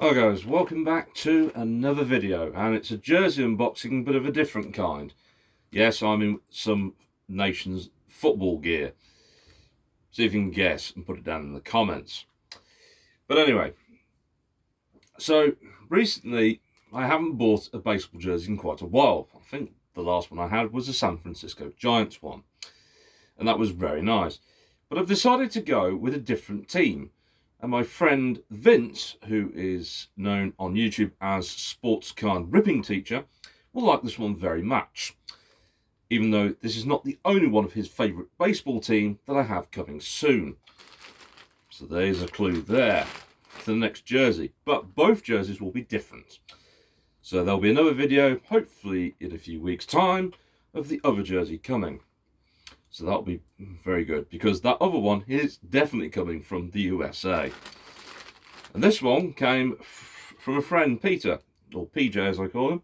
Hi guys, welcome back to another video, and it's a jersey unboxing but of a different kind. Yes, I'm in some nation's football gear. See if you can guess and put it down in the comments. But anyway, so recently I haven't bought a baseball jersey in quite a while. I think the last one I had was a San Francisco Giants one, and that was very nice. But I've decided to go with a different team. And my friend Vince, who is known on YouTube as Sports Card Ripping Teacher, will like this one very much. Even though this is not the only one of his favourite baseball team that I have coming soon. So there's a clue there for the next jersey. But both jerseys will be different. So there'll be another video, hopefully in a few weeks' time, of the other jersey coming. So that'll be very good, because that other one is definitely coming from the USA. And this one came from a friend, Peter, or PJ as I call him.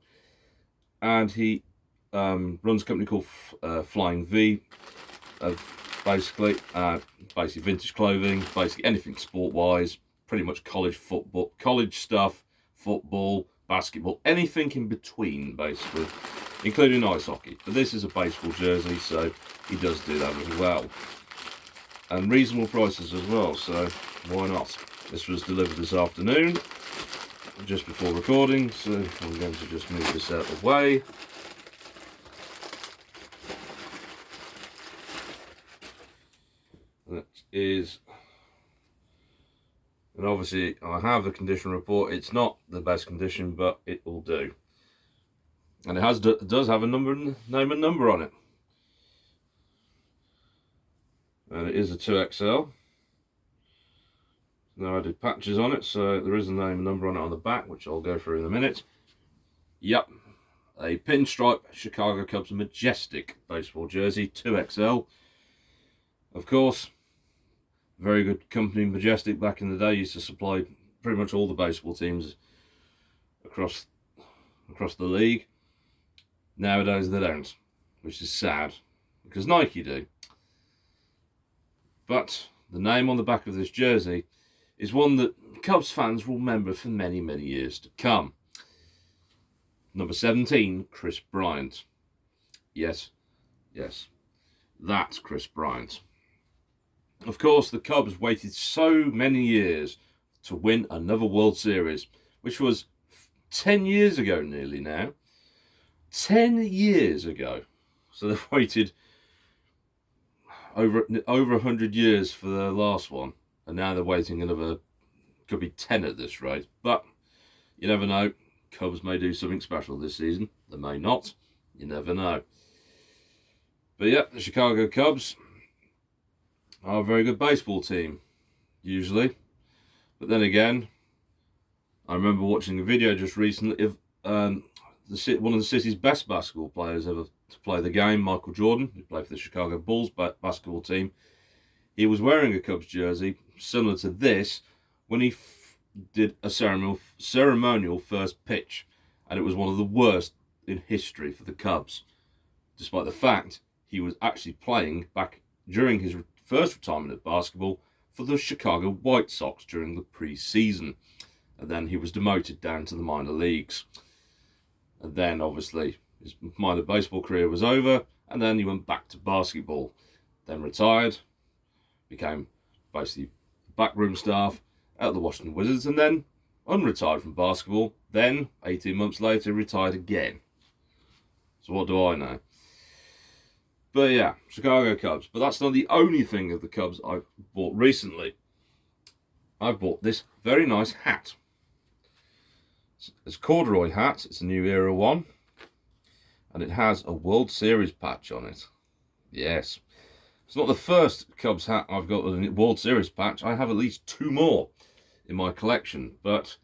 And he runs a company called Flying V, basically vintage clothing, basically anything sport-wise, pretty much college football, college stuff, football, basketball, anything in between, basically, including ice hockey. But this is a baseball jersey, so he does do that as well. And reasonable prices as well, so why not? This was delivered this afternoon, just before recording, so I'm going to just move this out of the way. That is, and obviously I have the condition report. It's not the best condition, but it will do. And it does have a name and number on it. And it is a 2XL. No added patches on it, so there is a name and number on it on the back, which I'll go through in a minute. Yep, a pinstripe Chicago Cubs Majestic baseball jersey, 2XL. Of course, very good company, Majestic, back in the day used to supply pretty much all the baseball teams across the league. Nowadays they don't, which is sad, because Nike do. But the name on the back of this jersey is one that Cubs fans will remember for many, many years to come. Number 17, Kris Bryant. Yes, that's Kris Bryant. Of course, the Cubs waited so many years to win another World Series, which was 10 years ago nearly now. 10 years ago. So they've waited over 100 years for the last one, and now they're waiting another, could be 10 at this rate. But you never know. Cubs may do something special this season. They may not. You never know. But yeah, the Chicago Cubs are a very good baseball team, usually. But then again, I remember watching a video just recently of one of the city's best basketball players ever to play the game, Michael Jordan, who played for the Chicago Bulls basketball team. He was wearing a Cubs jersey similar to this when he did a ceremonial first pitch, and it was one of the worst in history for the Cubs, despite the fact he was actually playing back during his first retirement of basketball for the Chicago White Sox during the pre-season, and then he was demoted down to the minor leagues. And then obviously his minor baseball career was over, and then he went back to basketball, then retired, became basically backroom staff at the Washington Wizards, and then unretired from basketball, then 18 months later retired again. So what do I know? But yeah, Chicago Cubs. But that's not the only thing of the Cubs I've bought recently. I've bought this very nice hat. It's a corduroy hat. It's a New Era one. And it has a World Series patch on it. Yes. It's not the first Cubs hat I've got with a World Series patch. I have at least 2 more in my collection. But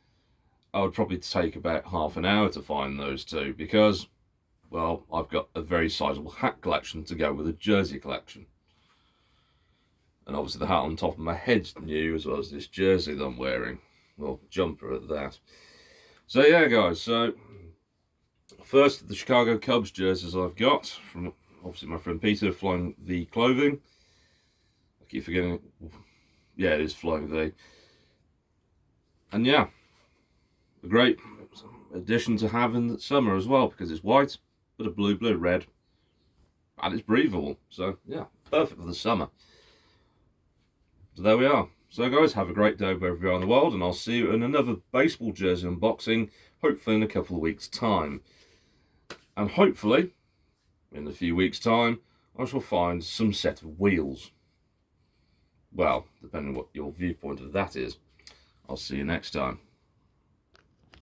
I would probably take about half an hour to find those 2, because, well, I've got a very sizable hat collection to go with a jersey collection. And obviously the hat on top of my head's new, as well as this jersey that I'm wearing. Well, jumper at that. So yeah, guys, so first the Chicago Cubs jerseys I've got from obviously my friend Peter, Flying V Clothing. I keep forgetting, yeah, it is Flying V. And yeah, a great addition to have in the summer as well, because it's white, bit of blue, red, and it's breathable. So yeah, perfect for the summer. So there we are. So guys, have a great day wherever you are in the world, and I'll see you in another baseball jersey unboxing, hopefully in a couple of weeks' time. And hopefully, in a few weeks' time, I shall find some set of wheels. Well, depending on what your viewpoint of that is. I'll see you next time.